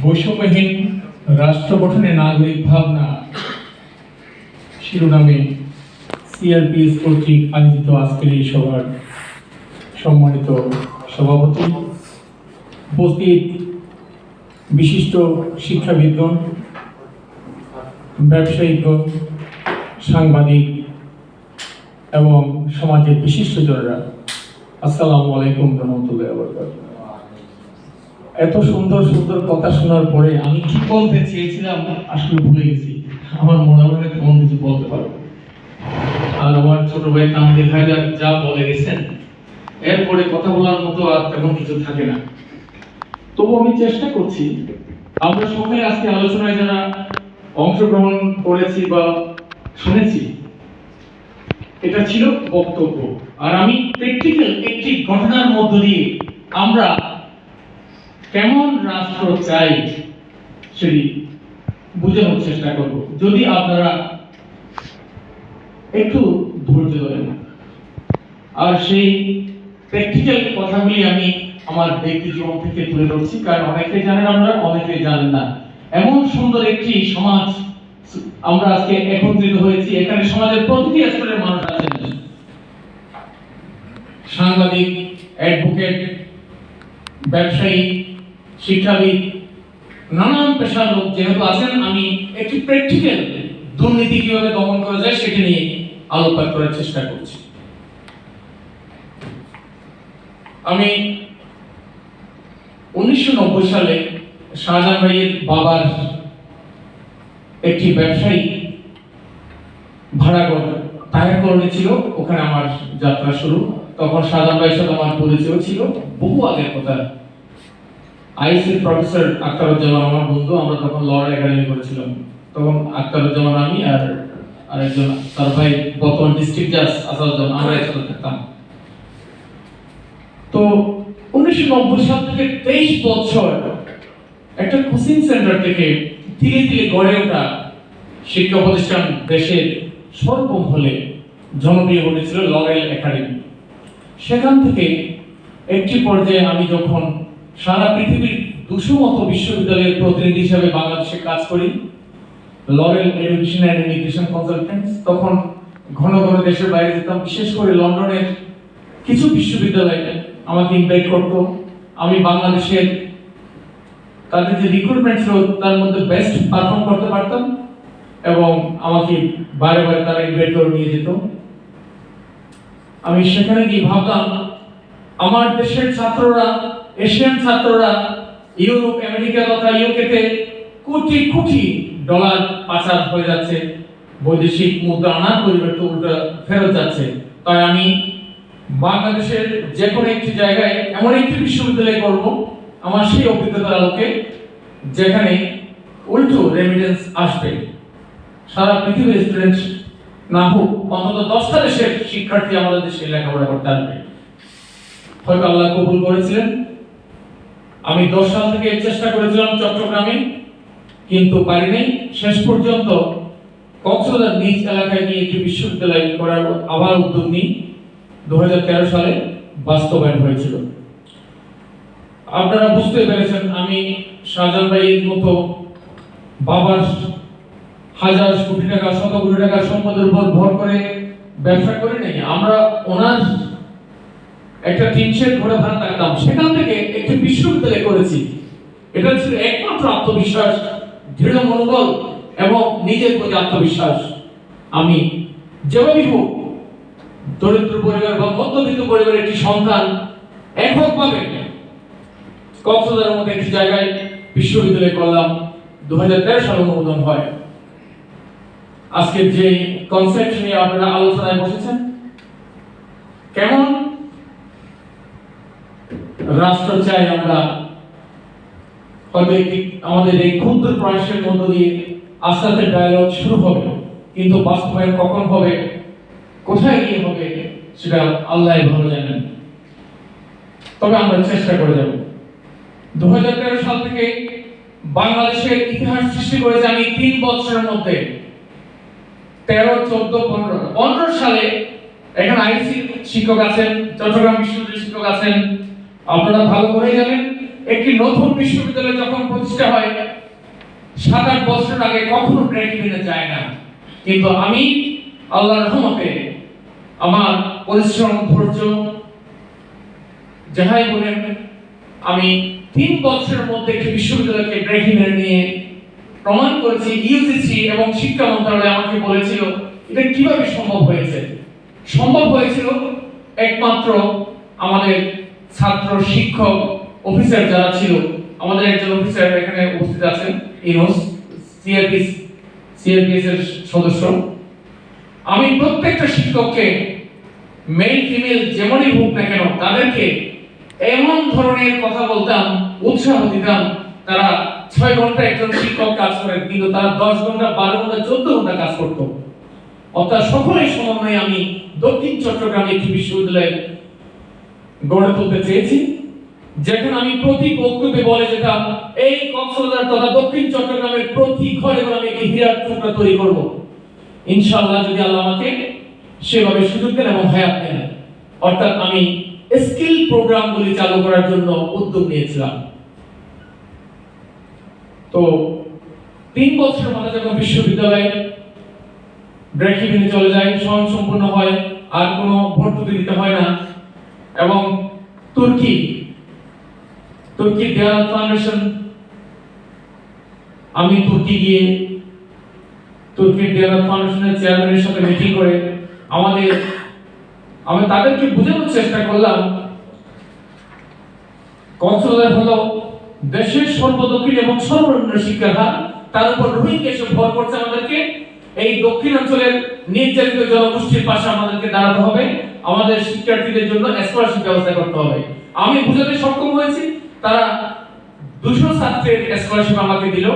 বৈষম্যহীন রাষ্ট্র গঠনে নাগরিক ভাবনা শিরোনামে সিআরপিএস কর্তৃক আয়োজিত আজকের এই সভার সম্মানিত সভাপতি, উপস্থিত বিশিষ্ট শিক্ষাবিদগণ, ব্যবসায়িকগণ, সাংবাদিক এবং সমাজের বিশিষ্টজনেরা, আসসালামু আলাইকুম রহমতুল্লাহি ওয়া বারাকাতুহু। এত সুন্দর সুন্দর কথা শোনার পরে আমি কি বলতে চেয়েছিলাম আসলে ভুলে গেছি। আমার মনে হয় তেমন কিছু বলতে পারবো। আর আমার ছোট ভাই তামজিদ হায়দার যা বলে গেছেন, এরপরে কথা বলার মতো আর তেমন কিছু থাকে না। তবু আমি চেষ্টা করছি, আমরা সবাই আজকে আলোচনায় যারা অংশগ্রহণ করেছি বা শুনেছি, এটা ছিল বক্তব্য। আর আমি প্র্যাকটিক্যাল একটি ঘটনার মধ্য দিয়ে আমরা কেমন রাষ্ট্র চাই সেটি বোঝানোর চেষ্টা করব, যদি আপনারা একটু ধৈর্য ধরেন। আর সেই প্র্যাকটিক্যাল কথাগুলি আমি আমার ব্যক্তি জীবন থেকে তুলে ধরছি, কারণ অনেকে জানেন, আমরা অনেকে জানেন না। এমন সুন্দর একটি সমাজ আমরা আজকে একত্রিত হয়েছি, এখানে সমাজের প্রতিটি স্তরের মানুষ আছেন, সাংবাদিক, অ্যাডভোকেট, ব্যবসায়ী, শিক্ষাবিদ, নানান পেশার লোক যেহেতু আছেন, আমি একটি প্র্যাকটিক্যাল দুর্নীতি কিভাবে দমন করা যায় সেটি নিয়ে আলোকপাত করার চেষ্টা করছি। আমি 1990 সালে শাহজাহান ভাইয়ের বাবার একটি ব্যবসায়ী ভাড়াঘর টায়ার কলোনি ছিল, ওখানে আমার যাত্রা শুরু। তখন শাহজাহান ভাইয়ের সাথে আমার পরিচয় ছিল বহু আগের কথা। আইএসএর প্রফেসর আখতারুজ্জামান আমার বন্ধু, আমরা তখন লর একাডেমি করেছিলাম। তখন আখতারুজ্জামান, আমি আর আরেকজন তার ভাই বর্তমান ডিস্ট্রিক্ট জাজ আসাদুজ্জামান, আমরা একসাথে থাকতাম। তো 1990 সাল থেকে 23 বছর একটা কোচিং সেন্টার থেকে ধীরে ধীরে গড়ে ওঠা শিক্ষা প্রতিষ্ঠান দেশের সর্বমহলে জনপ্রিয় হয়েছিল লরেল একাডেমি। সেখান থেকে একটি পর্যায়ে আমি যখন সারা পৃথিবীর 200 মতো বিশ্ববিদ্যালয়ের প্রতিনিধি হিসেবে বাংলাদেশে কাজ করি, lauryl education and immigration consultants, তখন ঘন ঘন দেশের বাইরে যেতাম। বিশেষ করে লন্ডনের কিছু বিশ্ববিদ্যালয়ে আমাকে ইনভাইট করতো। আমি বাংলাদেশের তাদের যে রিক্রুটমেন্ট ছিল তার মধ্যে বেস্ট পারফর্ম করতে পারতাম এবং আমাকে বারে বারে তারা ইনভাইট করে নিয়ে যেত। আমি সেখানে গিয়ে ভাবতাম, আমার দেশের ছাত্ররা, এশিয়ান ছাত্ররা ইউরোপ, আমেরিকা তথা ইউকেতে কোটি কোটি ডলার পাচার হয়ে যাচ্ছে, বৈদেশিক মুদ্রা আনার পরিবর্তে উল্টা ফেরত যাচ্ছে। তাই আমি বাংলাদেশের যে কোনো একটি জায়গায় এমন একটি বিশ্ববিদ্যালয় করব আমার সেই অভিজ্ঞতার আলোকে, যেখানে উল্টো রেমিটেন্স আসবে। সারা পৃথিবীর স্টুডেন্ট না হোক, অন্তত 10টা দেশের শিক্ষার্থী আমাদের দেশে লেখাপড়া করতে আসবে। হয়তো আল্লাহ কবুল করেছিলেন। আমি 10 সাল থেকে চেষ্টা করেছিলাম চট্টগ্রামে, কিন্তু পারি নাই। শেষ পর্যন্ত কক্সবাজার নিজ এলাকায় নিয়ে একটি বিশ্ববিদ্যালয় করার আবার উদ্যোগ নিই। 2013 সালে বাস্তবায়ন হয়েছিল। আপনারা বুঝতে পেরেছেন, আমি শাহজাহান ভাইয়ের মতো বাবার হাজার কোটি টাকা, শত কোটি টাকার সম্পদের উপর ভর করে ব্যবসা করি নাই। আমরা ওনার একটা টিনশেড ঘরে ভাড়া থাকতাম, সেখান থেকে একটি বিশ্ববিদ্যালয় করেছি। এটা ছিল একমাত্র আত্মবিশ্বাস, দৃঢ় মনোবল এবং নিজের প্রতি আত্মবিশ্বাস। আমি যেভাবেই হোক, দরিদ্র পরিবার বা মধ্যবিত্ত পরিবারের একটি সন্তান, এককভাবে কক্সবাজারের মতো একটি জায়গায় বিশ্ববিদ্যালয় করলাম। 2013 সালে অনুমোদন হয়। আজকে যে কনসেপ্ট নিয়ে আপনারা আলোচনায় বসেছেন, কেমন রাষ্ট্র চাই আমরা, হয়তো আমাদের এই ক্ষুদ্র প্রয়াসের মধ্য দিয়ে আস্তে আস্তে ডায়ালগ শুরু হবে, কিন্তু বাস্তবায়ন কখন হবে, কোথায় গিয়ে হবে, সেটা আল্লাহ ভালো জানেন। তবে আমরা চেষ্টা করে যাব। 2013 সাল থেকে বাংলাদেশের ইতিহাস সৃষ্টি করেছে আমি 3 বছরের মধ্যে। 13, 14, 15 সালে এখানে আইসি শিক্ষক আছেন, চট্টগ্রাম বিশ্ববিদ্যালয়ের শিক্ষক আছেন, আপনারা ভালো করেই জানেন। একটি নতুন বিশ্ববিদ্যালয় যখন প্রতিষ্ঠা হয় 7-8 বছর আগে কখনো ব্রেক ইভেনে যায় না, কিন্তু আমি আল্লাহর রহমতে আমার পরিশ্রম ধৈর্য যাহাই বলেন আমি 3 বছরের মধ্যে একটি বিশ্ববিদ্যালয়কে ব্রেক ইভেনে নিয়ে প্রমাণ করেছি। ইউজিসি এবং শিক্ষা মন্ত্রণালয় আমাকে বলেছিল এটা কিভাবে সম্ভব হয়েছে। সম্ভব হয়েছিল একমাত্র আমাদের ছাত্র শিক্ষক অফিসার যারা ছিল, আমাদের একজন অফিসার এখানে উপস্থিত আছেন, ইনোস সিআরপিএস এর সদস্য। আমি প্রত্যেকটা শিক্ষককে মেল ফিমেল যেমনই হোক না কেন তাদেরকে এমন ধরনের কথা বলতাম, উৎসাহ দিতাম। তারা 6 ঘন্টা একজন শিক্ষক কাজ করেন, কিন্তু তারা 10 ঘন্টা 12 ঘন্টা 14 ঘন্টা কাজ করত। অর্থাৎ সকলের সমন্বয়ে আমি দক্ষিণ চট্টগ্রামে একটি বিশ্ববিদ্যালয় গড়ে তুলতে চেয়েছি, যেখানে আমি প্রতি বক্তব্যে বলে যেতাম এই কক্সবাজার তথা দক্ষিণ চট্টগ্রামের প্রতি ঘরে আমি একটি হীরার টুকরা তৈরি করব, ইনশাআল্লাহ যদি আল্লাহ আমাকে সেভাবে সুযোগ দেন এবং হায়াত দেন। অর্থাৎ আমি স্কিল প্রোগ্রামগুলি চালু করার জন্য উদ্যোগ নিয়েছিলাম। তো 3 বছরের মাথায় যখন বিশ্ববিদ্যালয়ে ব্রেক ইভেনে চলে যায়, স্বয়ংসম্পূর্ণ হয়, আর কোনো ভর্তুকি দিতে হয় না, এবং তুর্কি দেয়াল ফাউন্ডেশন, আমি তুর্কি গিয়ে তুর্কি দেয়াল ফাউন্ডেশনের চেয়ারম্যানের সাথে মিটিং করে আমি তাদেরকে বোঝানোর চেষ্টা করলাম কক্সবাজার হলো দেশের সর্বদক্ষিণ এবং সর্বনিম্ন শিক্ষার হার, তার উপর রোহিঙ্গা এসে ভর করছে আমাদেরকে। এই দক্ষিণাঞ্চলের নির্যাতিত জনগোষ্ঠীর পাশে আমাদেরকে দাঁড়াতে হবে, আমাদের শিক্ষার্থীদের জন্য স্কলারশিপ ব্যবস্থা করতে হবে। আমি বুঝাতে সক্ষম হয়েছি, তারা 200 ছাত্রের স্কলারশিপ আমাকে দিল,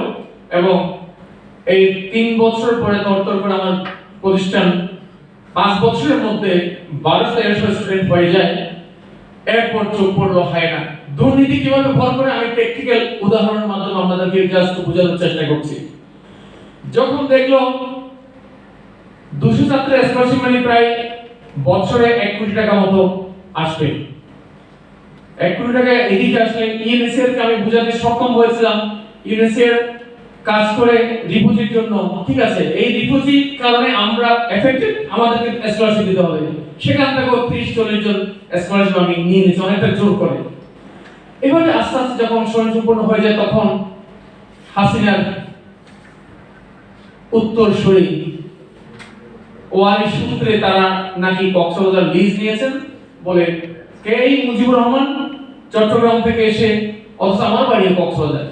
এবং এই 3 বছর পরে তরতর করে আমার প্রতিষ্ঠান 5 বছরের মধ্যে 1200 স্টুডেন্ট হয়ে যায়। এরপর চোখ পড়লো হয় না দুর্নীতি কিভাবে ভর করে। আমি প্র্যাকটিক্যাল উদাহরণের মাধ্যমে আপনাদেরকে জাস্ট বোঝানোর চেষ্টা করছি। যখন দেখলো 200 ছাত্রের স্কলারশিপ মানে প্রায় বছরে 1 কোটি টাকা মতো আসবে, 1 কোটি টাকা এদিকে আসলে ইউনিসেফ কে আমি বোঝাতে সক্ষম হয়েছিলাম। ইউনিসেফ কাজ করে রিফিউজির জন্য, ঠিক আছে, এই রিফিউজির কারণে আমরা এফেক্টেড, আমাদেরকে স্কলারশিপ দিতে হবে। সেখান থেকে 30-40 জন স্কলারশিপ আমি নিয়ে নিয়েছি, অনেকটা জোর করে। এভাবে আস্তে আস্তে যখন স্বয়ংসম্পূর্ণ হয়ে যায়, তখন হাসিনার উত্তরসূরি ওয়ারি সূত্রে তারা নাকি কক্সবাজার লিজ নিয়েছেন বলে, কে এই মুজিবুর রহমান চট্টগ্রাম থেকে এসে, অথচ আমার বাড়ি কক্সবাজার,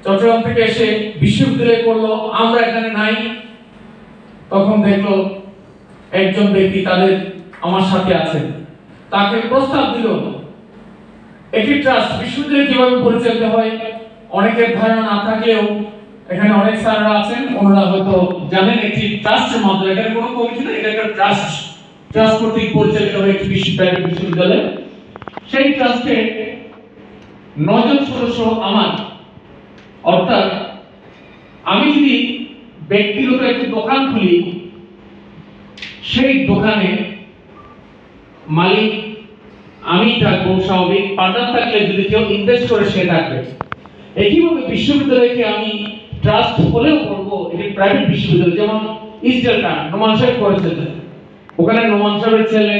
চট্টগ্রাম থেকে এসে বিশ্ববিদ্যালয় করলো, আমরা এখানে নাই। তখন দেখলো একজন ব্যক্তি তাদের আমার সাথে আছেন, তাকে প্রস্তাব দিল একটি ট্রাস্ট বিশ্ববিদ্যালয় কিভাবে পরিচালিত হয় অনেকের ধারণা না থাকলেও এখানে অনেক স্যাররা আছেন, ওনারা হয়তো জানেন। একটি ট্রাস্টের মাধ্যমে, এখানে কোনো কমিটি না, এটা একটা ট্রাস্ট কর্তৃক পরিচালিত হয় একটি বিশ্ববিদ্যালয়। সেই ট্রাস্টে 9 জন সদস্য আমার। অর্থাৎ আমি যদি ব্যক্তিগত একটি দোকান খুলি, সেই দোকানে মালিক আমি থাকবো, স্বাভাবিক। পার্টনার থাকলে যদি কেউ ইনভেস্ট করে সে থাকবে। একইভাবে বিশ্ববিদ্যালয়কে আমি ট্রাস্ট হলেও করবো, এটি প্রাইভেট বিশ্ববিদ্যালয়, যেমন ইস্ট ডেল্টা নোমান সাহেব করেছেন, ওখানে নোমান সাহেবের ছেলে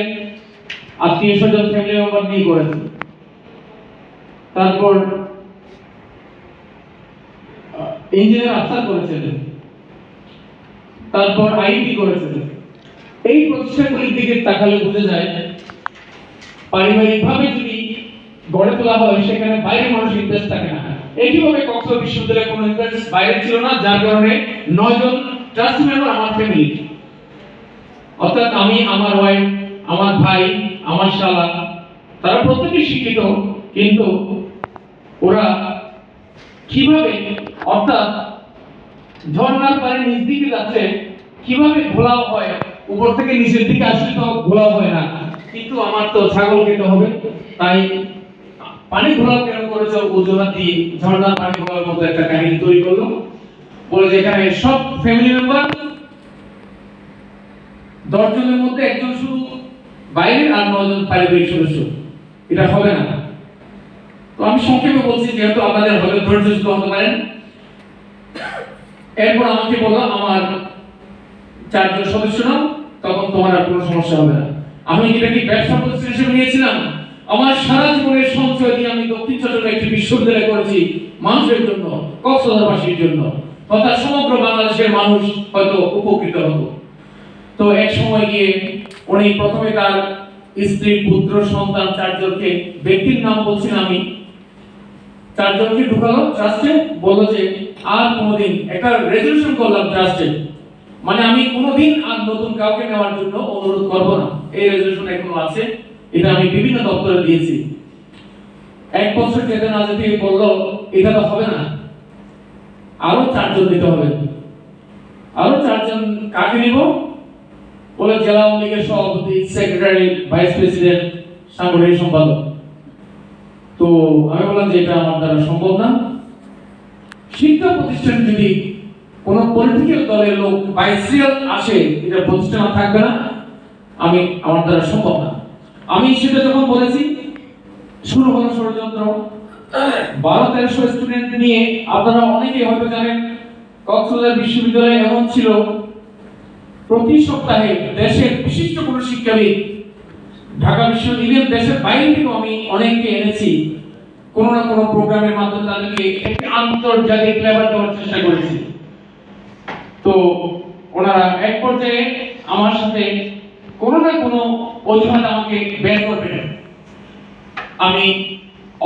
আত্মীয় স্বজন ফ্যামিলি মেম্বার নিয়ে করেছে। তারপর ইঞ্জিনিয়ার আফসার করেছেন, তারপর আইটি করেছেন। এই প্রতিষ্ঠানগুলির দিকে তাকালে বোঝা যায় পারিবারিকভাবে যদি গড়ে তোলা হয়, সেখানে বাইরে মানুষ ইনভেস্ট থাকে না। একইভাবে কক্সবাজার বিশ্ববিদ্যালয়ে কোনো ইনভেস্ট বাইরে ছিল না, যার কারণে 9 জন ট্রাস্টি মেম্বার আমার ফ্যামিলি। অর্থাৎ আমি, আমার ওয়াইফ, আমার ভাই, আমার শালা, তারা প্রত্যেকেই শিক্ষিত, কিন্তু ওরা কিভাবে, অর্থাৎ ঝর্ণার পানি নিচ দিকে যাচ্ছে, কিভাবে ঘোলাও হয়, উপর থেকে নিচের দিকে আসলে তো ঘোলাও হয় না। কিন্তু আমার তো ছাগল খেতে হবে, তাই পানি ঘোলাও কেন করেছে অজুহাত দিয়ে ঝর্ণার পানি ঘোলার মতো একটা কাহিনী তৈরি করলো, বলে যেখানে সব ফ্যামিলি মেম্বার 10 জনের মধ্যে একজন শুধু বাইরের আর 9 জন পারিবারিক সদস্য, এটা হবে না। তো আমি সংক্ষেপে বলছি, যেহেতু আপনাদের হয়তো ধৈর্যচ্যুত হতে পারেন। এরপর আমাকে বললো আমার 4 জন সদস্য নাও, তখন তোমার আর কোনো সমস্যা হবে না। আমি এটাকে ব্যবসা প্রতিষ্ঠান হিসেবে নিয়েছিলাম। আমার সারা জীবনের সঞ্চয় দিয়ে আমি দক্ষিণ চট্টগ্রামে একটি বিশ্ববিদ্যালয় করেছি মানুষের জন্য, কক্সবাজারবাসীর জন্য, তথা সমগ্র বাংলাদেশের মানুষ হয়তো উপকৃত হতো। তো এক সময় গিয়ে উনি প্রথমে তার স্ত্রী, পুত্র, সন্তান 4 জনকে, ব্যক্তির নাম বলছি না আমি, 4 জনকে ঢুকালো ট্রাস্টে, বললো যে আর কোনোদিন, একটা রেজলিউশন করলাম ট্রাস্টে, মানে আমি কোনোদিন আর নতুন কাউকে নেওয়ার জন্য অনুরোধ করব না। এই রেজলিউশন এখনো আছে, এটা আমি বিভিন্ন দপ্তরে দিয়েছি। 1 বছর যেতে না যেতে বললো এটা তো হবে না, আরো 4 জন দিতে হবে। আরো 4 জন কাকে নিব? বলে জেলা আওয়ামী লীগের সভাপতি, সেক্রেটারি, ভাইস প্রেসিডেন্ট, সাংগঠনিক সম্পাদক। তো আমি বললাম যে এটা আমার দ্বারা সম্ভব না। শিক্ষা প্রতিষ্ঠান যদি কোন পলিটিক্যাল দলের লোক বাইসিয়াল আসে, এটা প্রতিষ্ঠান থাকবে না, আমার দ্বারা সম্ভব না। আমি সেটা যখন বলেছি, শুরু হলো ষড়যন্ত্র। 1200-1300 স্টুডেন্ট নিয়ে, আপনারা অনেকেই হয়তো জানেন, কক্সবাজার বিশ্ববিদ্যালয় এমন ছিল, প্রতি সপ্তাহে দেশের বিশিষ্ট কোনো শিক্ষাবিদ, ঢাকা বিশ্ববিদ্যালয়, দেশের বাইরে থেকে আমি অনেককে এনেছি, কোনো না কোনো প্রোগ্রামের মাধ্যমে তাদেরকে একটি আন্তর্জাতিক লেভেল দেওয়ার চেষ্টা করেছি। তো ওনারা এক পর্যায়ে আমার সাথে কোনো না কোনো অজুহাত আমাকে বের করবেন। আমি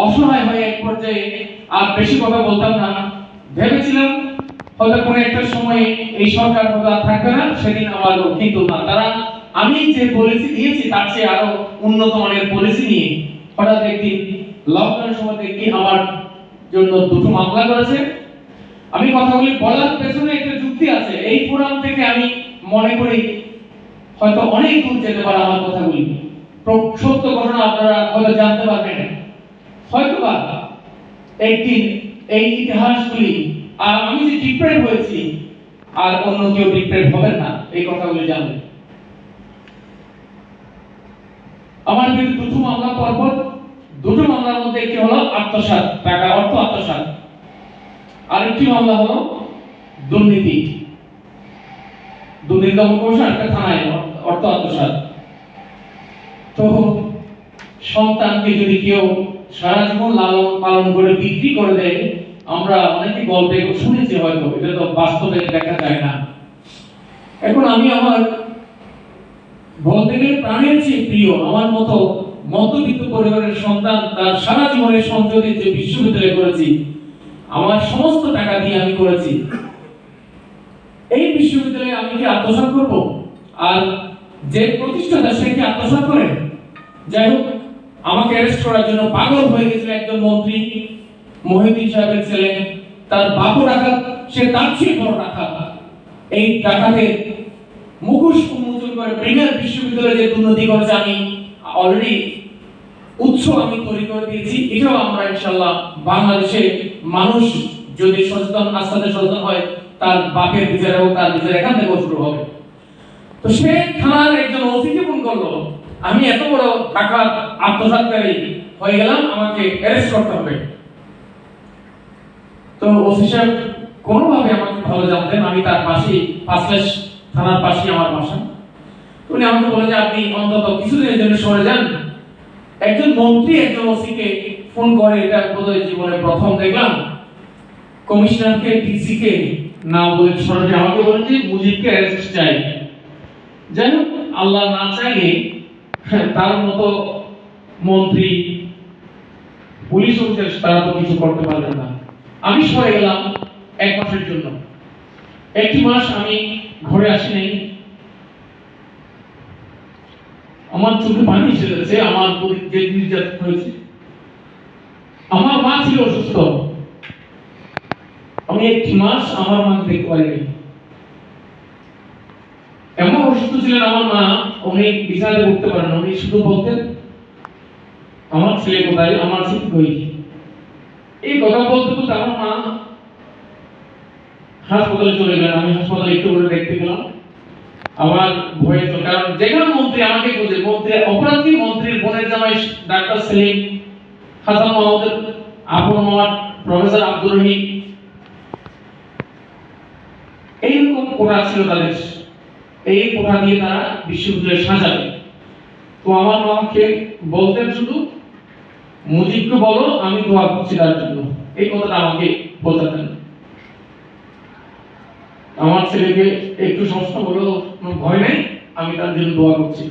অসহায় হয়ে এক পর্যায়ে আর বেশি কথা বলতাম না। ভেবেছিলাম হয়তো কোনো একটা সময়ে এই সরকার হয়তো আর থাকবে না, সেদিন আমার, কিন্তু না, তারা আমি যে পলিসি দিয়েছি তার চেয়ে আরো উন্নত মানের পলিসি নিয়ে হঠাৎ একদিন লকডাউনের সময় দেখি আমার জন্য 2টো মামলা করেছে। আমি কথাগুলি বলার পেছনে একটা যুক্তি আছে। এই ফোরাম থেকে আমি মনে করি হয়তো অনেক দূর যেতে পারে আমার কথাগুলি, সত্য ঘটনা আপনারা হয়তো জানতে পারবেন। হয়তোবা একদিন এই ইতিহাসগুলি, আর আমি যে ডিপ্রেস হয়েছি, আর অন্য কেউ ডিপ্রেস হবে না, এই কথাগুলি জানবেন। আমার বিরুদ্ধে 2টো মামলা, পরপর 2টো মামলার মধ্যে একটি হলো আত্মসাৎ, টাকা অর্থ আত্মসাৎ, আরেকটি মামলা হলো দুর্নীতি দমন কমিশন, একটা থানায় অর্থ আত্মসাৎ। তো সন্তানকে যদি কেউ সারা জীবন লালন পালন করে বিক্রি করে দেয়, আমরা অনেকে গল্পে শুনেছি, হয়তো এটা তো বাস্তবে দেখা যায় না। এখন আমি আমার বলতে গেলে প্রাণের চেয়ে প্রিয়, আমার মতো মধ্যবিত্ত পরিবারের সন্তান, তার সারা জীবনের সঞ্চয় দিয়ে যে বিশ্ববিদ্যালয় করেছি, আমার সমস্ত টাকা দিয়ে আমি করেছি, এই বিশ্ববিদ্যালয়ে আমি কি আত্মসাৎ করব? আর যে প্রতিষ্ঠাতা সে কি আত্মসাৎ করে? যাই হোক, আমাকে অ্যারেস্ট করার জন্য পাগল হয়ে গেছিল একজন মন্ত্রী, মহিউদ্দিন সাহেবের ছেলে, তার বাপু ডাকাত, সে তার চেয়ে বড় ডাকাত। এই ডাকাতের মুখোশ উন্মোচন করে প্রিমিয়ার বিশ্ববিদ্যালয়ে যে দুর্নীতি করেছে, আমি অলরেডি উৎস আমি তৈরি করে দিয়েছি। এটাও আমরা ইনশাআল্লাহ বাংলাদেশের মানুষ যদি সচেতন, আস্তে সচেতন হয়, তার বাপের বিচার হোক, তার বিচার এখান থেকে শুরু হবে। তো সে থানার একজন ওসিকে ফোন করলো, আমি এত বড় ডাকাত আত্মসাৎকারী হয়ে গেলাম, আমাকে অ্যারেস্ট করতে হবে। তো ওসি সাহেব কোনোভাবে আমাকে ভালো জানতেন, আমি তার পাশেই, পাঁচলাশ থানার পাশেই আমার বাসা। উনি আমাকে বলে যে আপনি অন্তত কিছুদিনের জন্য সরে যান। একজন মন্ত্রী একজন ওসিকে ফোন করে, এটা বোধহয় জীবনে প্রথম দেখলাম। কমিশনারকে, ডিসিকে না বলে সরাসরি আমাকে বলেন যে মুজিবকে অ্যারেস্ট চাই। যাই হোক, আল্লাহ না চাইলে তার মতো মন্ত্রী, পুলিশ অফিসার, তারা তো কিছু করতে পারবেন না। আমি সরে গেলাম 1 মাসের জন্য। 1 মাস আমি ঘরে আসি নাই। আমার চোখে পানি এসে গেছে, আমার যে নির্যাতন হয়েছে। আমার মা ছিল অসুস্থ, আমি 1 মাস আমার মাকে দেখতে পারিনি। এমন অসুস্থ ছিলেন আমার মা, উনি বিছানায় উঠতে পারেন না। উনি শুধু বলতেন, আমার ছেলে কোথায়, আমার ছেলে কই। এই কথা বলতে বলতে আমার মা হাসপাতালে চলে গেলেন। আমি হাসপাতালে একটু করে দেখতে গেলাম। আমার ভয়ে তো, কারণ যেখানে মন্ত্রী আমাকে খুঁজে, মন্ত্রী অপরাধী, মন্ত্রীর বোনের জামাই ডাক্তার সেলিম হাসান মাহমুদের আপন মোহাম্মদ প্রফেসর আব্দুর রহিম, এইরকম কোটা ছিল তাদের। এই কোটা দিয়ে তারা বিশ্ববিদ্যালয় সাজাবে। তো আমার মামাকে বলতেন শুধু, মুজিবকে বলো আমি দোয়া করছি তার জন্য, এই কথাটা আমাকে বোঝাতেন। আমার ছেলেকে একটু সমস্যা হলো, কোনো ভয় নেই, আমি তার জন্য দোয়া করছি।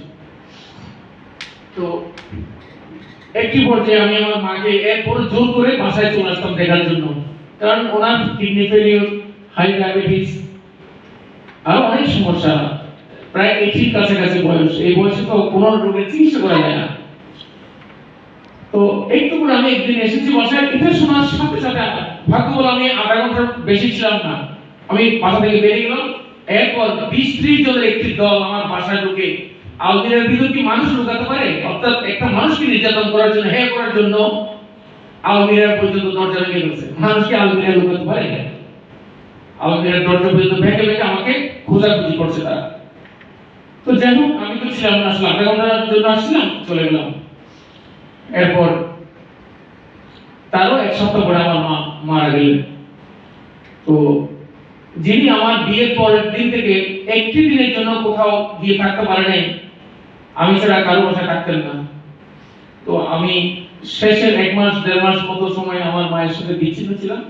তো একটি পর্যায়ে আমি আমার মাকে এরপর জোর করে বাসায় চলে আসতাম দেখার জন্য, কারণ ওনার কিডনি ফেলিওর, হাই ডায়াবেটিস আর অনেক সমস্যা, প্রায় 80 কাছাকাছি বয়স। এই বয়সে তো কোনো রোগের চিকিৎসা করা যায় না। তো একটু করে আমি একদিন এসেছি বাসায়, এটা শোনার সাথে সাথে ভাগ্য বলে আমি আধা ঘন্টার বেশি ছিলাম না, আমি বাসা থেকে বেরিয়ে গেলাম। এরপর 20-30 জনের একটি দল আমার বাসায় ঢুকে, আলমিরার ভিতর কি মানুষ লুকাতে পারে? অর্থাৎ একটা মানুষকে নির্যাতন করার জন্য, হ্যাঁ করার জন্য আলমিরার পর্যন্ত দরজা ভেঙে গেছে। মানুষকে আলমিরা লুকাতে পারে? আলমিরার দরজা পর্যন্ত ভেঙে ভেঙে আমাকে খোঁজাখুঁজি করছে তারা। তো যাই হোক, আমি তো ছিলাম না, আসলে আধা ঘন্টার জন্য আসছিলাম, চলে গেলাম। এরপর তারও 1 সপ্তাহ পরে আমার মা মারা গেলেন। তো যিনি আমার বিয়ের পরের দিন থেকে একটি দিনের জন্য কোথাও গিয়ে থাকতে পারে নাই, আমি ছাড়া কারো বাসায় থাকতেন না। তো আমি শেষের 1 মাস 1.5 মাস মতো সময় আমার মায়ের সাথে বিচ্ছিন্ন ছিলাম।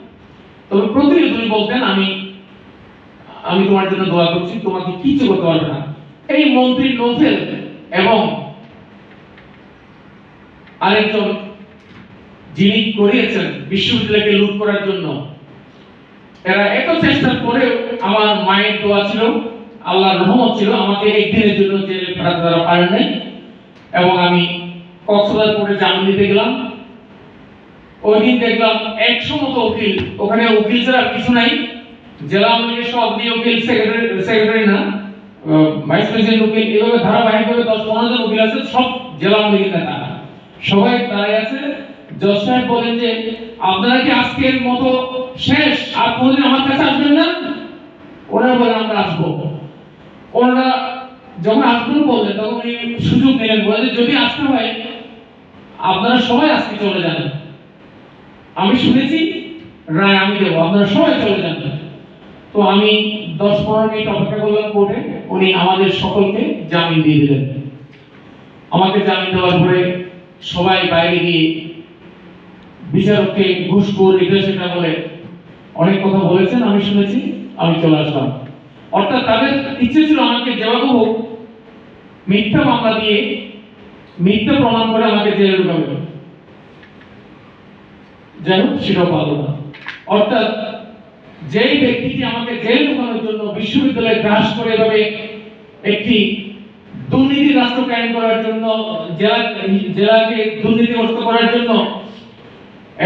তবে প্রতিদিন তুমি বলতেন, আমি তোমার জন্য দোয়া করছি, তোমাকে কিছু করতে পারবে না। এই মন্ত্রী নোভেল এবং আরেকজন যিনি করিয়েছেন বিশ্ববিদ্যালয়কে লুট করার জন্য, এরা এত চেষ্টার পরে আমার মায়ের দোয়া ছিল, আল্লাহর রহমত ছিল, আমাকে একদিনের জন্য জেলে পাঠাতে তারা পারেন নাই। এবং আমি কক্সবাজার কোর্টে জামিন দিতে গেলাম। ওই দিন দেখলাম 100 মতো উকিল, ওখানে উকিল ছাড়া কিছু নাই। জেলা আওয়ামী সব দিয়ে উকিল, সেক্রেটারি না, ভাইস প্রেসিডেন্ট উকিল, এভাবে ধারাবাহিকভাবে 10-15 জন উকিল আছে, সব জেলা আওয়ামী লীগের নেতা। সবাই দাঁড়িয়ে আছে। জজ সাহেব বলেন যে আপনারা কি আজকের মতো শেষ, আর কোনদিন আমার কাছে আসবেন না? ওনারা বলেন আমরা আসবো। ওনারা যখন আসবেন বললেন, তখন উনি সুযোগ দিলেন, বলে যদি আসতে হয় আপনারা সবাই আজকে চলে যান, আমি শুনেছি রায় আমি দেবো, আপনারা সবাই চলে যান। তো আমি 10-15 মিনিট অপেক্ষা করলাম কোর্টে, উনি আমাদের সকলকে জামিন দিয়ে দিলেন। আমাকে জামিন দেওয়ার পরে সবাই বাইরে গিয়ে বিচারককে ঘুষখোর, এটা সেটা বলে অনেক কথা বলেছেন, আমি শুনেছি, আমি চলে আসলাম। অর্থাৎ তাদের ইচ্ছে ছিল আমাকে যেভাবে হোক মিথ্যা মামলা দিয়ে, মিথ্যা প্রমাণ করে আমাকে জেলে ঢুকাবে। যাই হোক, সেটাও পারল না। অর্থাৎ যেই ব্যক্তিটি আমাকে জেলে ঢুকানোর জন্য বিশ্ববিদ্যালয়ে গ্রাস করে এভাবে একটি দুর্নীতি রাষ্ট্র কায়েম করার জন্য, জেলাকে দুর্নীতিগ্রস্ত করার জন্য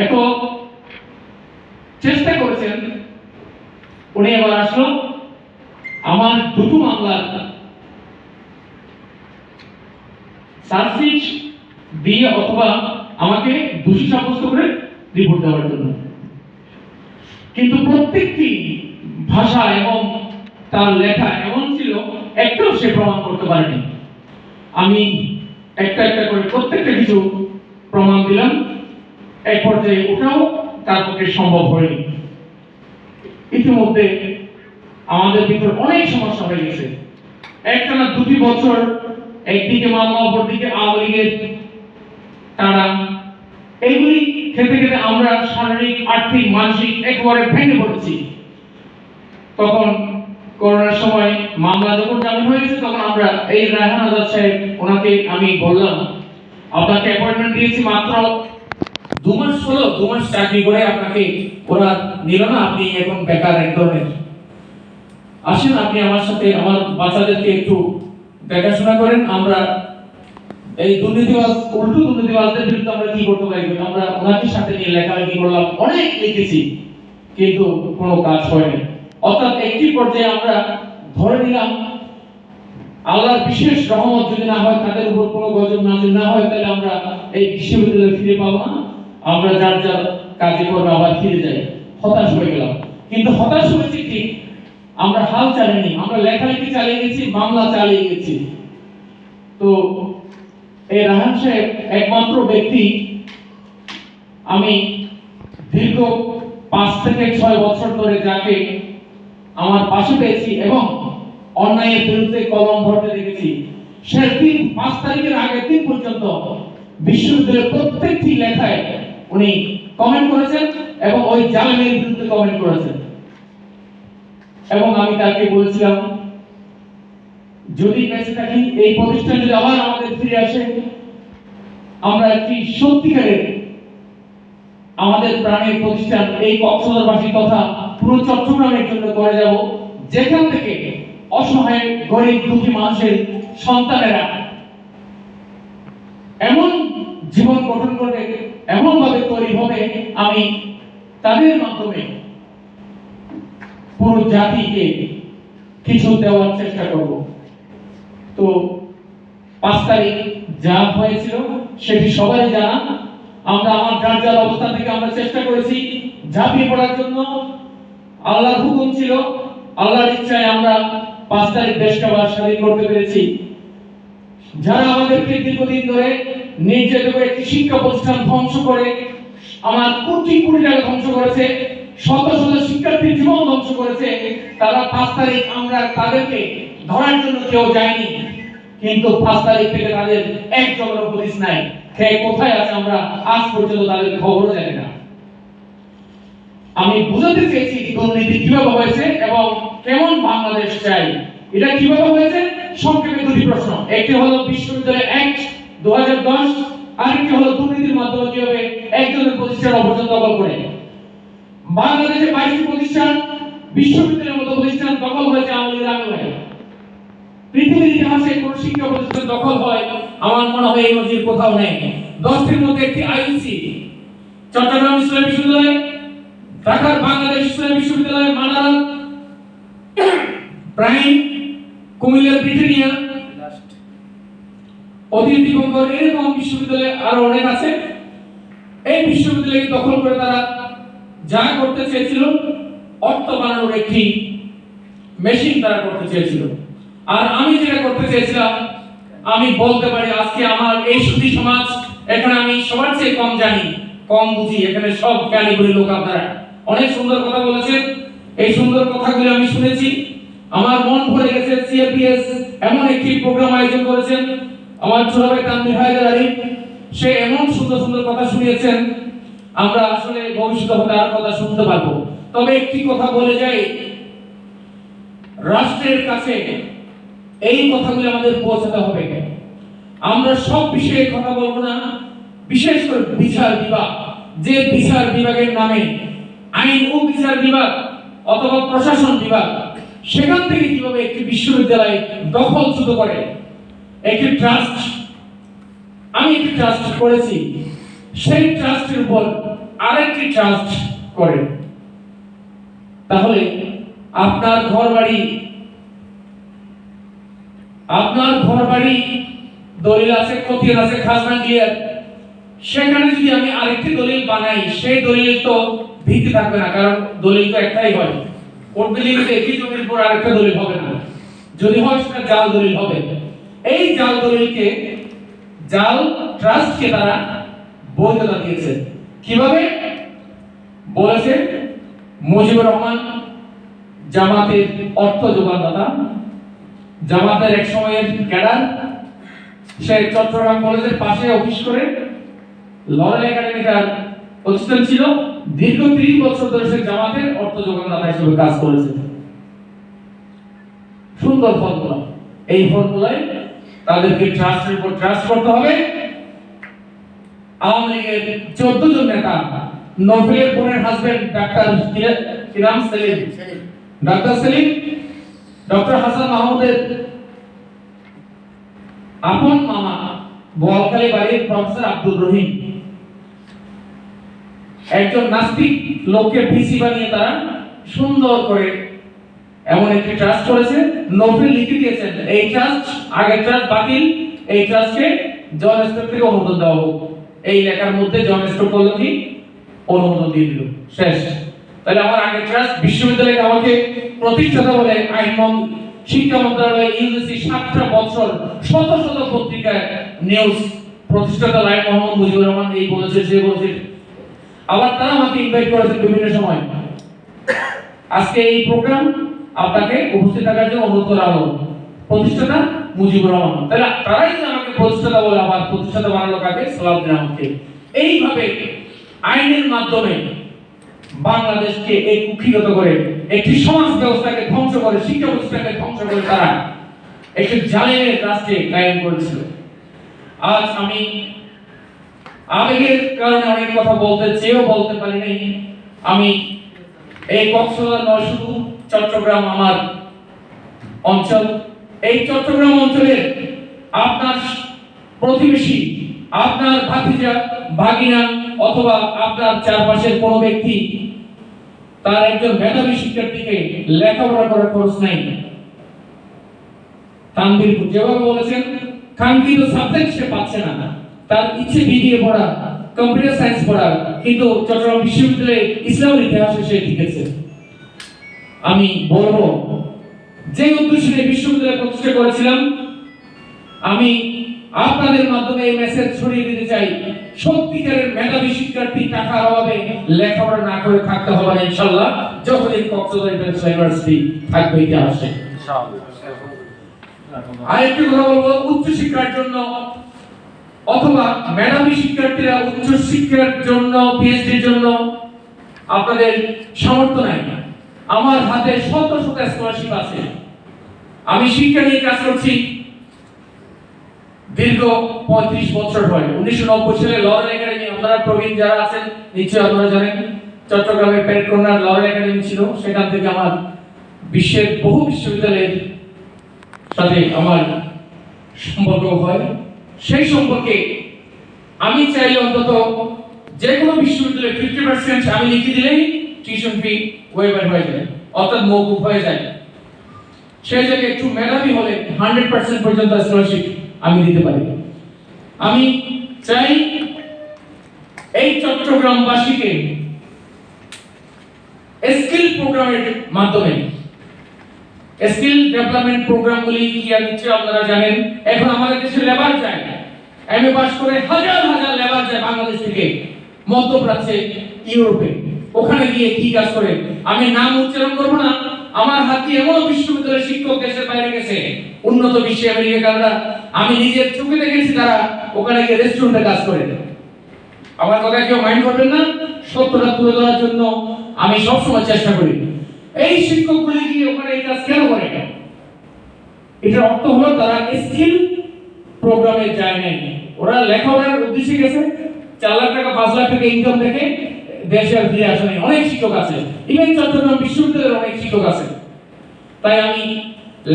এত চেষ্টা করেছেন, উনি এবার আসলো আমার দুটো মামলার চার্জশিট দিয়ে অথবা আমাকে দোষী সাব্যস্ত করে রিপোর্ট দেওয়ার জন্য। কিন্তু প্রত্যেকটি ভাষা এবং তার লেখা এমন ছিল, একটাও সে প্রমাণ করতে পারেনি। আমি একটা একটা করে প্রত্যেকটা কিছু প্রমাণ দিলাম। এক পর্যায়ে ওটাও তার পক্ষে সম্ভব হয়নি। ইতিমধ্যে আমাদের ভিতর অনেক সমস্যা হয়ে গেছে। একটানা 2 বছর একদিকে মামলা, অপরদিকে আওয়ামী লীগের তারা, এগুলি খেতে খেতে আমরা শারীরিক, আর্থিক, মানসিক একেবারে ভেঙে পড়েছি। তখন করোনার সময় মামলা যখন জামিন হয়ে গেছে, তখন আমরা এই রায়হান আজাদ সাহেব, ওনাকে আমি বললাম আপনাকে অ্যাপয়েন্টমেন্ট দিয়েছি, মাত্র 2 মাস হলো, 2 মাস চাকরি করে আপনাকে ওরা নিল না, আপনি এখন বেকার এক ধরনের, আসেন আপনি আমার সাথে আমার বাচ্চাদেরকে একটু দেখাশোনা করেন, আমরা এই দুর্নীতিবাজ, উল্টো দুর্নীতিবাজদের বিরুদ্ধে আমরা কি করতে পারি। আমরা ওনাকে সাথে নিয়ে লেখালেখি করলাম, অনেক লিখেছি, কিন্তু কোনো কাজ হয়নি। অর্থাৎ একটি পর্যায়ে আমরা ধরে নিলাম আল্লাহর বিশেষ রহমত যদি না হয়, তাদের উপর কোনো গজব নাযিল না হয়, তাহলে আমরা এই বিশ্ববিদ্যালয়ে ফিরে পাবো না, আমরা যার যার কাজে করবো আবার ফিরে যাই। হতাশ হয়ে গেলাম। কিন্তু হতাশ হয়েছি ঠিক, আমরা হাল চালিয়ে, আমরা লেখালেখি চালিয়ে গেছি, মামলা চালিয়ে গেছি। তো এই রায়হান সাহেব একমাত্র ব্যক্তি, আমি দীর্ঘ 5 থেকে 6 বছর ধরে যাকে আমার পাশে পেয়েছি এবং অন্যায়ের বিরুদ্ধে কলম ধরতে দেখেছি, সে 5 তারিখের আগের দিন পর্যন্ত বিশ্ববিদ্যালয়ের প্রত্যেকটি লেখায় উনি কমেন্ট করেছেন এবং ওই জালেমের বিরুদ্ধে কমেন্ট করেছেন। এবং আমি তাকে বলেছিলাম, যদি বেঁচে থাকি, এই প্রতিষ্ঠান যদি আবার আমাদের ফিরে আসে, আমরা একটি সত্যিকারের আমাদের প্রাণের প্রতিষ্ঠান এই কক্সবাজারবাসী তথা পুরো চট্টগ্রামের জন্য করে যাব, যেখান থেকে অসহায় গরিব দুঃখী মানুষের সন্তানেরা এমন জীবন গঠন করবে, এমন ভাবে তৈরি হবে, আমি তাদের মাধ্যমে পুরো জাতিকে কিছু দেওয়ার চেষ্টা করব। তো 5 তারিখ যা হয়েছিল সেটি সবারই জানা। আমরা আমার যার অবস্থান থেকে আমরা চেষ্টা করেছি ঝাঁপিয়ে পড়ার জন্য। আল্লাহর হুকুম ছিল, আল্লাহর ইচ্ছায় আমরা 5 তারিখ দেশকে আবার স্বাধীন করতে পেরেছি। যারা আমাদেরকে দীর্ঘদিন ধরে নির্যাতিত করে একটি শিক্ষা প্রতিষ্ঠান ধ্বংস করে, আমার কোটি কোটি টাকা ধ্বংস করেছে, শত শত শিক্ষার্থীর জীবন ধ্বংস করেছে, তারা 5 তারিখ আমরা তাদেরকে ধরার জন্য কেউ যায়নি, কিন্তু 5 তারিখ থেকে তাদের এক জগর পুলিশ নাই। কে কোথায় আছে আমরা আজ পর্যন্ত তাদের খবরও জানি না। আমি বুঝাতে চেয়েছি দুর্নীতি কিভাবে হয়েছে এবং কেমন বাংলাদেশ চাই। এটা কিভাবে হয়েছে সংক্ষেপে দুটি প্রশ্ন। একটি হলো বিশ্ববিদ্যালয় অ্যাক্ট 2010, আরেকটি হলো দুর্নীতির মাধ্যমে কিভাবে একজনের প্রতিষ্ঠান অপরজন দখল করে। বাংলাদেশে 22টি প্রতিষ্ঠান, বিশ্ববিদ্যালয়ের মতো প্রতিষ্ঠান দখল হয়েছে আওয়ামী লীগের আমলে। পৃথিবীর ইতিহাসে কোন শিক্ষা প্রতিষ্ঠান দখল হয় আমার মনে হয় এই নজির কোথাও নেই। 10টির মধ্যে একটি আইইউসি, চট্টগ্রাম ইসলামী বিশ্ববিদ্যালয়, ঢাকার বাংলাদেশ ইসলামী বিশ্ববিদ্যালয়, মানারা, প্রাইম, কুমিল্লার ব্রিটানিয়া, অধীর দীপঙ্কর, এরকম বিশ্ববিদ্যালয় আরো অনেক আছে। এই বিশ্ববিদ্যালয়কে দখল করে তারা যা করতে চেয়েছিল, অর্থ বানানোর একটি মেশিন তারা করতে চেয়েছিল। আর আমি যেটা করতে চেয়েছিলাম, আমি বলতে পারি আজকে আমার এই সুধী সমাজ, এখানে আমি সবার চেয়ে কম জানি, কম বুঝি, এখানে সব জ্ঞানী গুলি লোক আপনারা অনেক সুন্দর কথা বলেছেন। এই সুন্দর কথাগুলো আমি শুনেছি, আমার মন ভরে গেছে। সিএপিএস এমন একটি প্রোগ্রাম আয়োজন করেছেন, আমার ছোট ভাই তানভীর হায়দার আলী, সে এমন সুন্দর সুন্দর কথা শুনিয়েছেন, আমরা আসলে ভবিষ্যতে হতে আর কথা শুনতে পারবো। তবে একটি কথা বলে যাই, রাষ্ট্রের কাছে এই কথাগুলো আমাদের পৌঁছাতে হবে। আমরা সব বিষয়ে কথা বলবো না, বিশেষ করে বিচার বিভাগ, যে বিচার বিভাগের নামে আইন ও বিচার বিভাগ অথবা প্রশাসন বিভাগ, সেখান থেকে কিভাবে একটি বিশ্ববিদ্যালয় দখলচ্যুত করে। একটি ট্রাস্ট, আমি একটি ট্রাস্ট করেছি, সেই ট্রাস্টের উপর আরেকটি ট্রাস্ট করে, তাহলে আপনার ঘর বাড়ি দলিল আছে, খতিয়ান আছে, খাজনা ক্লিয়ার, সেখানে যদি আমি আরেকটি দলিল বানাই, সেই দলিল তো ভিত্তি থাকবে না, কারণ দলিল তো একটাই হয়। কোর্ট বিল্ডিংয়ে একই জমির উপর আরেকটা দলিল হবে না, যদি হয় সেটা জাল দলিল হবে। এই জাল দলিলকে, জাল ট্রাস্টকে তারা বৈধতা দিয়েছে। কিভাবে বলেছে? মুজিবুর রহমান জামাতের অর্থ যোগানদাতা, জামাতের এক সময়ের ক্যাডার, সে চট্টগ্রাম কলেজের পাশে অফিস করে লরেল একাডেমিটার প্রতিষ্ঠান ছিল। দীর্ঘ 30 বছর ধরে সে জামাতের অর্থ যোগানদাতা হিসেবে কাজ করেছে। সুন্দর ফর্মুলা। এই ফর্মুলায় তাদেরকে ট্রাস্টের উপর ট্রাস্ট করতে হবে। আওয়ামী লীগের 14 জন নেতা, নোবেলের বোনের হাজবেন্ড ডাক্তার কিরাম সেলিম, ডাক্তার সেলিম, ডক্টর হাসান মাহমুদের আপন মামা, বোয়ালখালী বাড়ির প্রফেসর আব্দুর রহিম, একজন নাস্তিক লোককে ভিসি বানিয়ে তারা সুন্দর করে এমন একটি ট্রাস্ট করেছে। নোবেল লিখে দিয়েছেন এই ট্রাস্ট, আগের ট্রাস্ট বাতিল, এই ট্রাস্টকে জন স্টক থেকে অনুমোদন দেওয়া হোক। এই লেখার মধ্যে জন স্টক করলো কি অনুমোদন দিয়ে দিল, শেষ। তাহলে আমার আগের ট্রাস্ট বিশ্ববিদ্যালয়কে আমাকে প্রতিষ্ঠাতা বলে আইন শিক্ষা মন্ত্রণালয়, ইউজিসি 7টা বছর শত শত পত্রিকায় নিউজ, প্রতিষ্ঠাতা লাইন মোহাম্মদ মুজিবুর রহমান এই বলেছে, সে বলেছে। আবার তারা আমাকে ইনভাইট করেছেন বিভিন্ন সময়। আজকে এই প্রোগ্রাম আপনাকে উপস্থিত থাকার জন্য অনুরোধ করা হলো। প্রতিষ্ঠাতা মুজিবুর রহমান, তাহলে তারাই আমাকে প্রতিষ্ঠাতা বলে আবার প্রতিষ্ঠাতা বানালো কাকে? সালাউদ্দিন আহমদকে। এইভাবে আইনের মাধ্যমে বাংলাদেশকে এই কুক্ষিগত করে একটি সমাজ ব্যবস্থাকে ধ্বংস করে, শিক্ষা প্রতিষ্ঠানকে ধ্বংস করে তারা একটি জালেমের রাষ্ট্রে কায়েম করেছিল। আজ আমি আবেগের কারণে অনেক কথা বলতে চেয়েও বলতে পারি নাই। আমি এই কক্সবাজার নয়, শুধু চট্টগ্রাম আমার অঞ্চল, এই চট্টগ্রাম অঞ্চলের আপনার প্রতিবেশী, আপনার ভাতিজা, ভাগিনা অথবা আপনার চারপাশের কোনো ব্যক্তি তার একজন মেধাবী শিক্ষার্থীকে লেখাপড়া করার খরচ নাই। তানভীর যেভাবে বলেছেন, কাঙ্ক্ষিত সাবজেক্ট সে পাচ্ছে না, তার ইচ্ছে বিবিএ পড়া, কম্পিউটার সায়েন্স পড়া, কিন্তু চট্টগ্রাম বিশ্ববিদ্যালয়ে ইসলামের ইতিহাসে সে লিখেছে। আমি বলবো, যে উদ্দেশ্যে বিশ্ববিদ্যালয় প্রতিষ্ঠা করেছিলাম, আমি আপনাদের মাধ্যমে এই মেসেজ ছড়িয়ে দিতে চাই, সত্যিকারের মেধাবী শিক্ষার্থী টাকার অভাবে লেখাপড়া না করে থাকতে হবে না ইনশাআল্লাহ, যখন এই কক্সবাজার ইন্টারন্যাশনাল ইউনিভার্সিটি থাকবে ইতিহাসে। আরেকটি কথা বলবো, উচ্চ শিক্ষার জন্য অথবা মেধাবী শিক্ষার্থীরা উচ্চ শিক্ষার জন্য, পিএইচডির জন্য আপনাদের সামর্থ্য নাই। আমার হাতে শত শত স্কলারশিপ আছে। আমি শিক্ষা নিয়ে কাজ করছি দীর্ঘ 35 বছর হয়। 1990 সালে লরেল একাডেমি, আপনারা প্রবীণ যারা আছেন নিশ্চয়ই আপনারা জানেন, চট্টগ্রামের পেটকোনার লরেল একাডেমি ছিল। সেখান থেকে আমার বিশ্বের বহু বিশ্ববিদ্যালয়ের সাথে আমার সম্পর্ক হয়। সেই সম্পর্কে আমি চাই অন্তত যে কোনো বিশ্ববিদ্যালয়ে 50% আমি লিখে দিলেই টিউশন ফি ওয়েভার হয়ে যায়, অর্থাৎ মওকুফ হয়ে যায়। সেই জায়গায় একটু মেধাবী হলে 100% পর্যন্ত স্কলারশিপ আমি দিতে পারি। আমি চাই এই চট্টগ্রামবাসীকে স্কিল প্রোগ্রামের মাধ্যমে, স্কিল ডেভেলপমেন্ট প্রোগ্রামগুলি কি নিশ্চয়ই আপনারা জানেন। এখন আমাদের দেশে লেবার যায়, এমএ পাস করে হাজার হাজার লেবার যায় বাংলাদেশ থেকে মধ্যপ্রাচ্যে, ইউরোপে। ওখানে গিয়ে কি কাজ করে আমি নাম উচ্চারণ করব না। আমার হাতে এমন বিশ্ববিদ্যালয়ের শিক্ষক দেশের বাইরে গেছে, উন্নত বিশ্বে, আমেরিকা, কানাডা, আমি নিজের চোখে দেখেছি তারা ওখানে গিয়ে রেস্টুরেন্টে কাজ করে। আমার কথা কেউ মাইন্ড করবেন না, সত্যটা তুলে ধরার জন্য আমি সবসময় চেষ্টা করি। এই শিক্ষকগুলি কি ওখানে এই কাজ কেন করে? এটার অর্থ হলো তারা স্কিল প্রোগ্রামে যায় নাই, ওরা লেখাপড়ার উদ্দেশ্যে গেছে। 4 লাখ টাকা 5 লাখ টাকা ইনকাম থেকে দেশে আর ফিরে আসে নাই। অনেক শিক্ষক আছে, ইভেন চট্টগ্রাম বিশ্ববিদ্যালয়ের অনেক শিক্ষক আছে। তাই আমি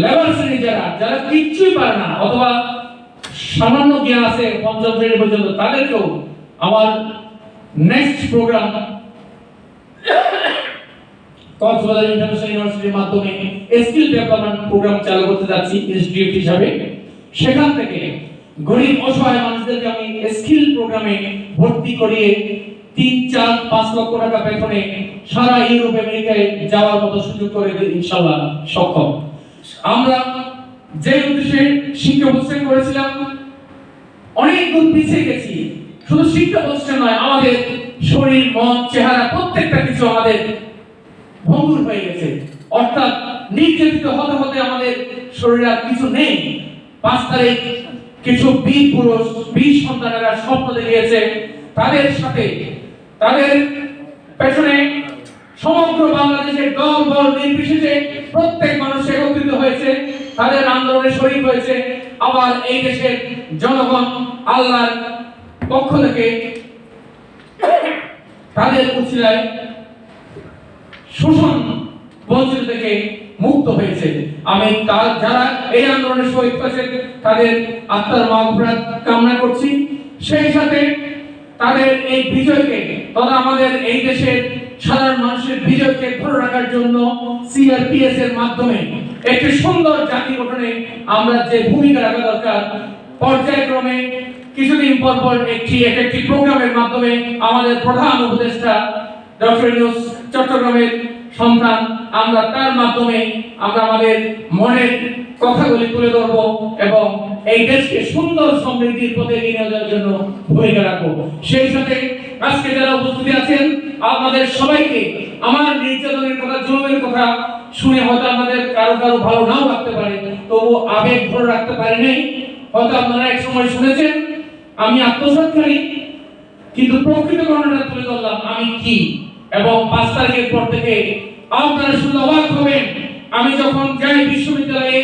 লেবার শ্রেণী যারা কিচ্ছুই পারে না অথবা সামান্য জ্ঞান আছে 5ম শ্রেণী পর্যন্ত, তাদেরকেও আমার নেক্সট প্রোগ্রাম কক্সবাজার ইন্টারন্যাশনাল ইউনিভার্সিটির মাধ্যমে স্কিল ডেভেলপমেন্ট প্রোগ্রাম চালু করতে যাচ্ছি ইনস্টিটিউট হিসাবে। সেখান থেকে গরিব অসহায় মানুষদেরকে আমি স্কিল প্রোগ্রামে ভর্তি করিয়ে 3, 4, 5 লক্ষ টাকা বেতনে সারা ইউরোপ, আমেরিকায় যাওয়ার মতো সুযোগ করে দিতে ইনশাআল্লাহ সক্ষম। আমরা যে উদ্দেশ্যে শিক্ষা প্রতিষ্ঠান করেছিলাম, অনেক দূর পিছিয়ে গেছি। শুধু শিক্ষা প্রতিষ্ঠান নয়, আমাদের শরীর, মন, চেহারা প্রত্যেকটা কিছু আমাদের ভঙ্গুর হয়ে গেছে। অর্থাৎ নির্যাতিত হতে হতে আমাদের শরীরে আর কিছু নেই। 5 তারিখ কিছু বীর পুরুষ, বীর সন্তানেরা স্বপ্ন দেখিয়েছে, তাদের সাথে তাদের পেছনে সমগ্র বাংলাদেশের দল বল নির্বিশেষে প্রত্যেক মানুষ একত্রিত হয়েছে, তাদের আন্দোলনে শরীক হয়েছে। আবার এই দেশের জনগণ আল্লাহর পক্ষ থেকে তাদের উছিলায় শোষণ বঞ্চিত থেকে মুক্ত হয়েছে। আমি যারা এই আন্দোলনে শহীদ হয়েছে তাদের আত্মার মাগফিরাত কামনা করছি। সেই সাথে তাদের এই বিজয়কে তথা আমাদের এই দেশের সাধারণ মানুষের বিজয়কে ধরে রাখার জন্য সিআরপিএস এর মাধ্যমে একটি সুন্দর জাতি গঠনে আমরা যে ভূমিকা রাখা দরকার, পর্যায়ক্রমে কিছুদিন পর পর একটি প্রোগ্রামের মাধ্যমে আমাদের প্রধান উপদেষ্টা ডক্টর ইউনূস চট্টগ্রামের সন্তান, আমরা তার মাধ্যমে আমরা আমাদের মনের কথাগুলি তুলে ধরব এবং এই দেশকে সুন্দর সমৃদ্ধির পথে এগিয়ে নিয়ে যাওয়ার জন্য ভূমিকা রাখবো। সেই সাথে আজকে যারা উপস্থিত আছেন আপনাদের সবাইকে আমার নির্যাতনের কথা, জুলুমের কথা শুনে হয়তো আমাদের কারো কারো ভালো নাও লাগতে পারে, তবু আবেগ ধরে রাখতে পারি নাই। হয়তো আপনারা এক সময় শুনেছেন আমি আত্মসাৎকারী, কিন্তু প্রকৃত ঘটনাটা তুলে ধরলাম আমি কি। এবং 5 তারিখের পর থেকে আপনারা শুনলে অবাক হবেন, আমি যখন যাই বিশ্ববিদ্যালয়ে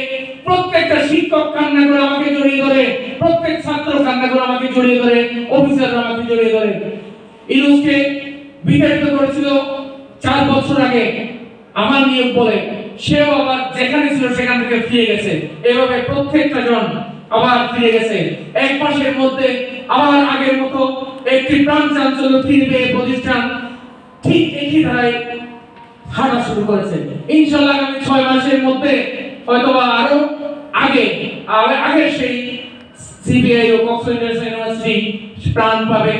প্রত্যেকটা শিক্ষক কান্না করে আমাকে জড়িয়ে ধরে, প্রত্যেক ছাত্র কান্না করে আমাকে জড়িয়ে ধরে, অফিসাররা আমাকে জড়িয়ে ধরে। ইউনুসকে বিতাড়িত করেছিল 4 বছর আগে আমার নিয়োগ বলে, সেও আবার যেখানে ছিল সেখান থেকে ফিরে গেছে। এভাবে প্রত্যেকটা জন আবার ফিরে গেছে। 1 মাসের মধ্যে আবার আগের মতো একটি প্রাণ চাঞ্চল্য ফিরবে প্রতিষ্ঠান ঠিক একই ধারায় হাঁটা শুরু করেছে। ইনশাআল্লাহ আগামী 6 মাসের মধ্যে হয়তোবা আরো আগে সেই সিবিআই ও কক্সবাজার ইউনিভার্সিটি প্রাণ পাবে।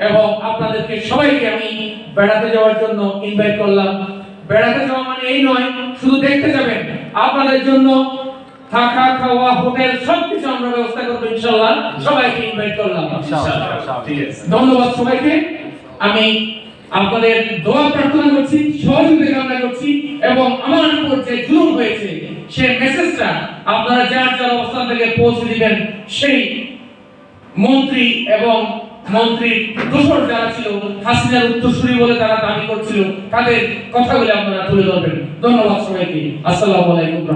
এবং আপনাদেরকে সবাইকে আমি বেড়াতে যাওয়ার জন্য ইনভাইট করলাম। বেড়াতে যাওয়া মানে এই নয় শুধু দেখতে যাবেন, আপনাদের জন্য থাকা খাওয়া হোটেল সবকিছু আমরা ব্যবস্থা করব ইনশাআল্লাহ। সবাইকে ইনভাইট করলাম ইনশাআল্লাহ। ঠিক আছে, ধন্যবাদ সবাইকে। আমি আপনাদের দোয়া প্রার্থনা করছি, সহযোগিতা কামনা করছি, এবং আমার উপর যে জুলুম হয়েছে সেই মেসেজটা আপনারা যার যার অবস্থান থেকে পৌঁছে দিবেন। সেই মন্ত্রী এবং মন্ত্রীর দোসর যারা ছিল, হাসিনার উত্তরসূরি বলে তারা দাবি করছিল, তাদের কথাগুলো আপনারা তুলে ধরবেন। ধন্যবাদ সবাইকে। আসসালামু আলাইকুম।